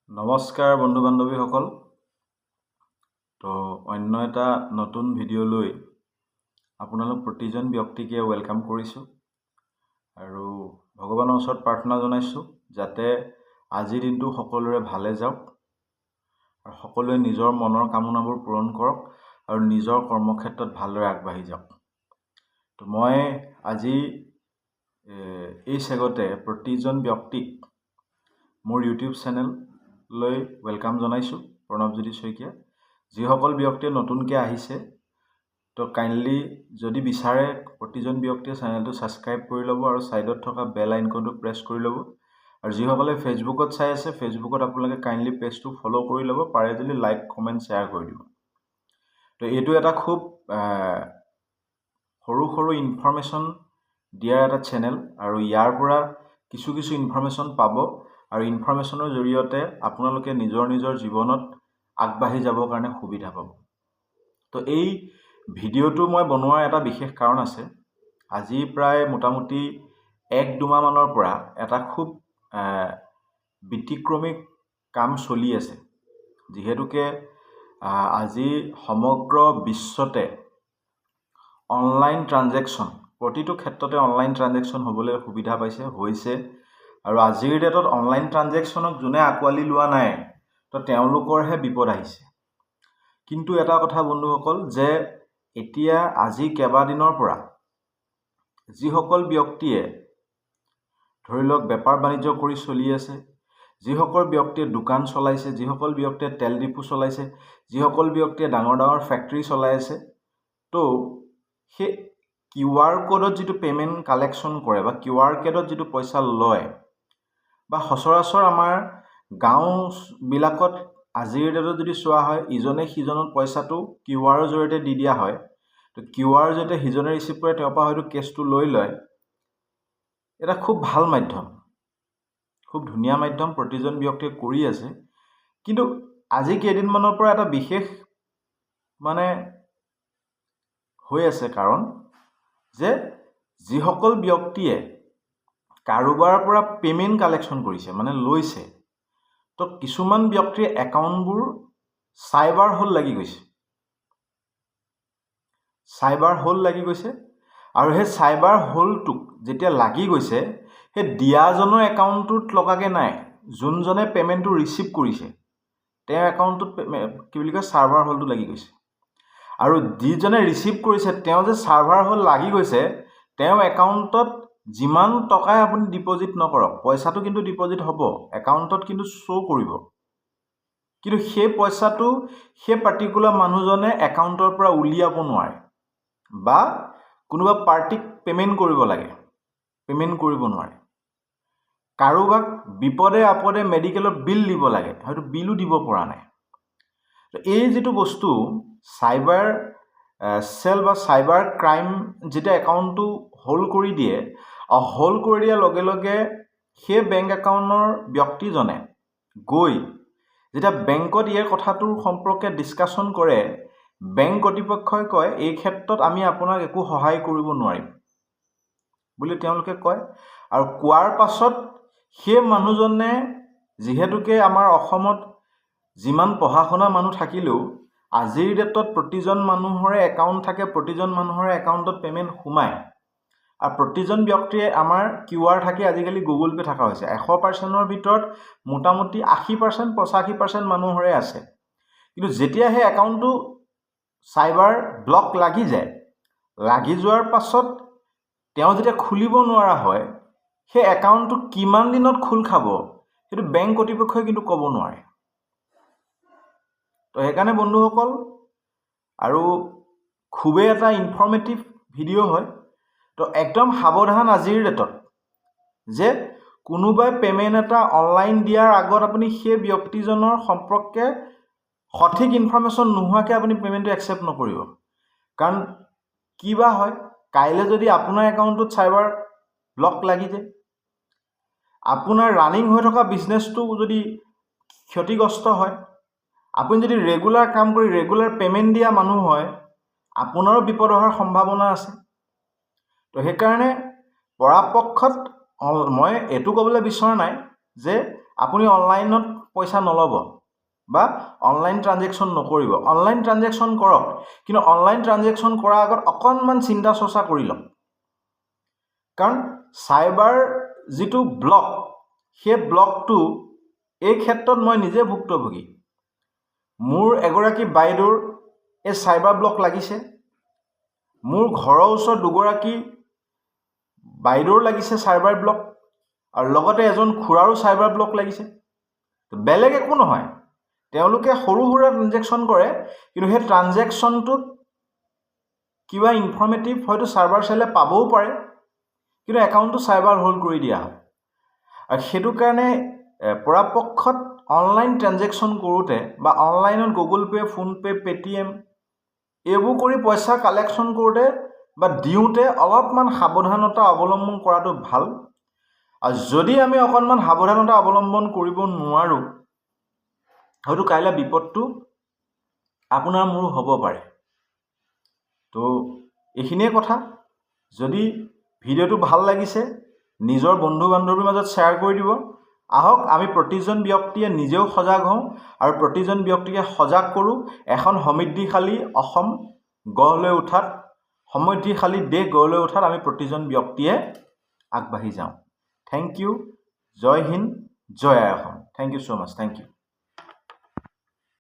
নমস্কাৰ বন্ধু বান্ধৱীসকল। তো অন্য এটা নতুন ভিডিঅ'লৈ আপোনালোক প্ৰতিজন ব্যক্তিকে ৱেলকাম কৰিছোঁ আৰু ভগৱানৰ ওচৰত প্ৰাৰ্থনা জনাইছোঁ যাতে আজিৰ দিনটো সকলোৰে ভালে যাওক আৰু সকলোৱে নিজৰ মনৰ কামনাবোৰ পূৰণ কৰক আৰু নিজৰ কৰ্মক্ষেত্ৰত ভালদৰে আগবাঢ়ি যাওক। তো মই আজি এই চেগতে প্ৰতিজন ব্যক্তিক মোৰ ইউটিউব চেনেললৈ ৱেলকাম জনাইছোঁ, প্ৰণৱজ্যোতি শইকীয়া। যিসকল ব্যক্তিয়ে নতুনকৈ আহিছে তো কাইণ্ডলি যদি বিচাৰে প্ৰতিজন ব্যক্তিয়ে চেনেলটো ছাবস্ক্ৰাইব কৰি ল'ব আৰু ছাইডত থকা বেল আইকনটো প্ৰেছ কৰি ল'ব। আৰু যিসকলে ফেচবুকত চাই আছে ফেচবুকত আপোনালোকে কাইণ্ডলি পেজটো ফ'ল' কৰি ল'ব, পাৰে যদি লাইক কমেণ্ট শ্বেয়াৰ কৰি দিব। তো এইটো এটা খুব সৰু ইনফৰমেশ্যন দিয়াৰ এটা চেনেল আৰু ইয়াৰ পৰা কিছু ইনফৰমেশ্যন পাব আৰু ইনফৰমেশ্যনৰ জৰিয়তে আপোনালোকে নিজৰ জীৱনত আগবাঢ়ি যাবৰ কাৰণে সুবিধা পাব। তো এই ভিডিঅ'টো মই বনোৱাৰ এটা বিশেষ কাৰণ আছে। আজি প্ৰায় মোটামুটি 1-2 মাহমানৰ পৰা এটা খুব ব্যতিক্ৰমী কাম চলি আছে, যিহেতুকে আজি সমগ্ৰ বিশ্বতে অনলাইন ট্ৰানজেকশ্যন, প্ৰতিটো ক্ষেত্ৰতে অনলাইন ট্ৰানজেকশ্যন হ'বলৈ সুবিধা হৈছে আৰু আজিৰ ডেটত অনলাইন ট্ৰানজেকশ্যনক যোনে আঁকোৱালি লোৱা নাই তো তেওঁলোকৰহে বিপদ আহিছে। কিন্তু এটা কথা বন্ধুসকল, যে এতিয়া আজি কেইবাদিনৰ পৰা যিসকল ব্যক্তিয়ে ধৰি লওক বেপাৰ বাণিজ্য কৰি চলি আছে, যিসকল ব্যক্তিয়ে দোকান চলাইছে, যিসকল ব্যক্তিয়ে তেল ডিপু চলাইছে, যিসকল ব্যক্তিয়ে ডাঙৰ ফেক্টৰী চলাই আছে, তো সেই QR কোডত যিটো পে'মেণ্ট কালেকশ্যন কৰে বা QR কোডত যিটো পইচা লয় বা সচৰাচৰ আমাৰ গাঁওবিলাকত আজিৰ ডেটত যদি চোৱা হয় ইজনে সিজনত পইচাটো QR জৰিয়তে দি দিয়া হয়। তো QR জৰিয়তে সিজনে ৰিচিভ কৰে, তেওঁৰ পৰা হয়তো কেছটো লৈ লয়। এটা খুব ভাল মাধ্যম, খুব ধুনীয়া মাধ্যম, প্ৰতিজন ব্যক্তিয়ে কৰি আছে। কিন্তু আজি কেইদিনমানৰ পৰা এটা বিশেষ হৈ আছে কাৰণ যে যিসকল ব্যক্তিয়ে কাৰোবাৰ পৰা পে'মেণ্ট কালেকশ্যন কৰিছে লৈছে, তো কিছুমান ব্যক্তিৰ একাউণ্টবোৰ চাইবাৰ হোল লাগি গৈছে আৰু সেই চাইবাৰ হোলটোক যেতিয়া লাগি গৈছে সেই দিয়াজনৰ একাউণ্টটোত লগাকৈ নাই, যোনজনে পে'মেণ্টটো ৰিচিভ কৰিছে তেওঁৰ একাউণ্টটোত চাৰ্ভাৰ হোলটো লাগি গৈছে। আৰু যিজনে ৰিচিভ কৰিছে তেওঁ যে চাৰ্ভাৰ হোল লাগি গৈছে, তেওঁ একাউণ্টত যিমান টকাই আপুনি ডিপ'জিট নকৰক, পইচাটো কিন্তু ডিপ'জিট হ'ব, একাউণ্টত কিন্তু শ্ব' কৰিব, কিন্তু সেই পইচাটো সেই পাৰ্টিকুলাৰ মানুহজনে একাউণ্টৰ পৰা উলিয়াব নোৱাৰে বা কোনোবা পাৰ্টিক পে'মেণ্ট কৰিব লাগে, পে'মেণ্ট কৰিব নোৱাৰে। কাৰোবাক বিপদে আপদে মেডিকেলৰ বিল দিব লাগে, হয়তো বিলো দিব পৰা নাই। এই যিটো বস্তু চাইবাৰ চেল বা চাইবাৰ ক্ৰাইম যেতিয়া একাউণ্টটো হোল্ড কৰি দিয়ে, হোল্ড কৰি দিয়াৰ লগে লগে সেই বেংক একাউণ্টৰ ব্যক্তিজনে গৈ যেতিয়া বেংকত ইয়াৰ কথাটোৰ সম্পৰ্কে ডিছকাশ্যন কৰে, বেংক কৰ্তৃপক্ষই কয় এই ক্ষেত্ৰত আমি আপোনাক একো সহায় কৰিব নোৱাৰিম বুলি তেওঁলোকে কয়। আৰু কোৱাৰ পাছত সেই মানুহজনে, যিহেতুকে আমাৰ অসমত যিমান পঢ়া শুনা মানুহ থাকিলেও আজিৰ ডেটত প্ৰতিজন মানুহৰে একাউণ্ট থাকে, প্ৰতিজন মানুহৰে একাউণ্টত পে'মেণ্ট সোমায় আৰু প্ৰতিজন ব্যক্তিয়ে আমাৰ QR থাকে, আজিকালি গুগল পে' থকা হৈছে। 100%ৰ ভিতৰত মোটামুটি 80%, 85% মানুহৰে আছে। কিন্তু যেতিয়া সেই একাউণ্টটো চাইবাৰ ব্লক লাগি যায়, লাগি যোৱাৰ পাছত তেওঁ যেতিয়া খুলিব নোৱাৰা হয়, সেই একাউণ্টটো কিমান দিনত খোল খাব সেইটো বেংক কৰ্তৃপক্ষই কিন্তু ক'ব নোৱাৰে। তো সেইকাৰণে বন্ধুসকল, আৰু খুবেই এটা ইনফৰ্মেটিভ ভিডিঅ' হয়, তো একদম সাৱধান আজিৰ ডেটত, যে কোনোবাই পে'মেণ্ট এটা অনলাইন দিয়াৰ আগত আপুনি সেই ব্যক্তিজনৰ সম্পৰ্কে সঠিক ইনফৰ্মেশ্যন নোহোৱাকৈ আপুনি পে'মেণ্টটো একচেপ্ট নকৰিব। কাৰণ কিবা হয়, কাইলৈ যদি আপোনাৰ একাউণ্টটোত চাইবাৰ ব্লক লাগি যায়, আপোনাৰ ৰানিং হৈ থকা বিজনেছটো যদি ক্ষতিগ্ৰস্ত হয়, আপুনি যদি ৰেগুলাৰ কাম কৰি ৰেগুলাৰ পে'মেণ্ট দিয়া মানুহ হয়, আপোনাৰো বিপদ হোৱাৰ সম্ভাৱনা আছে। তো সেইকাৰণে পৰাপক্ষত মই এইটো ক'বলৈ বিচৰা নাই যে আপুনি অনলাইনত পইচা নল'ব বা অনলাইন ট্ৰানজেকশ্যন নকৰিব। অনলাইন ট্ৰানজেকশ্যন কৰক, কিন্তু অনলাইন ট্ৰানজেকশ্যন কৰাৰ আগত অকণমান চিন্তা চৰ্চা কৰি লওক। কাৰণ চাইবাৰ যিটো ব্লক, সেই ব্লকটো এই ক্ষেত্ৰত মই নিজে ভুক্তভোগী। মোৰ এগৰাকী বাইদেউৰ এই চাইবাৰ ব্লক লাগিছে, মোৰ ঘৰৰ ওচৰত দুগৰাকী বাইদেউৰ লাগিছে চাইবাৰ ব্লক, আৰু লগতে এজন খুৰাৰো চাইবাৰ ব্লক লাগিছে। বেলেগ একো নহয়, তেওঁলোকে সৰু সুৰা ট্ৰানজেকশ্যন কৰে, কিন্তু সেই ট্ৰানজেকশ্যনটোত কিবা ইনফৰ্মেটিভ হয়তো চাইবাৰ চেলে পাবও পাৰে, কিন্তু একাউণ্টটো চাইবাৰ হোল্ড কৰি দিয়া হয়। আৰু সেইটো কাৰণে পৰাপক্ষত অনলাইন ট্ৰানজেকশ্যন কৰোঁতে বা অনলাইনত গুগল পে', ফোনপে', পে'টিএম এইবোৰ কৰি পইচা কালেকশ্যন কৰোঁতে বা দিওঁতে অলপমান সাৱধানতা অৱলম্বন কৰাটো ভাল। আৰু যদি আমি অকণমান সাৱধানতা অৱলম্বন কৰিব নোৱাৰোঁ, হয়তো কাইলৈ বিপদটো আপোনাৰ মোৰো হ'ব পাৰে। তো এইখিনিয়ে কথা। যদি ভিডিঅ'টো ভাল লাগিছে, নিজৰ বন্ধু বান্ধৱীৰ মাজত শ্বেয়াৰ কৰি দিব। আহক আমি প্ৰতিজন ব্যক্তিয়ে নিজেও সজাগ হওঁ আৰু প্ৰতিজন ব্যক্তিকে সজাগ কৰোঁ এখন সমৃদ্ধিশালী অসম গঢ় লৈ উঠাত, সমৃদ্ধিশালী দেশ গঢ় লৈ উঠাত আমি প্ৰতিজন ব্যক্তিয়ে আগবাঢ়ি যাওঁ। Thank you. জয় হিন্দ, জয় আই Assam. Thank you so' much. Thank U.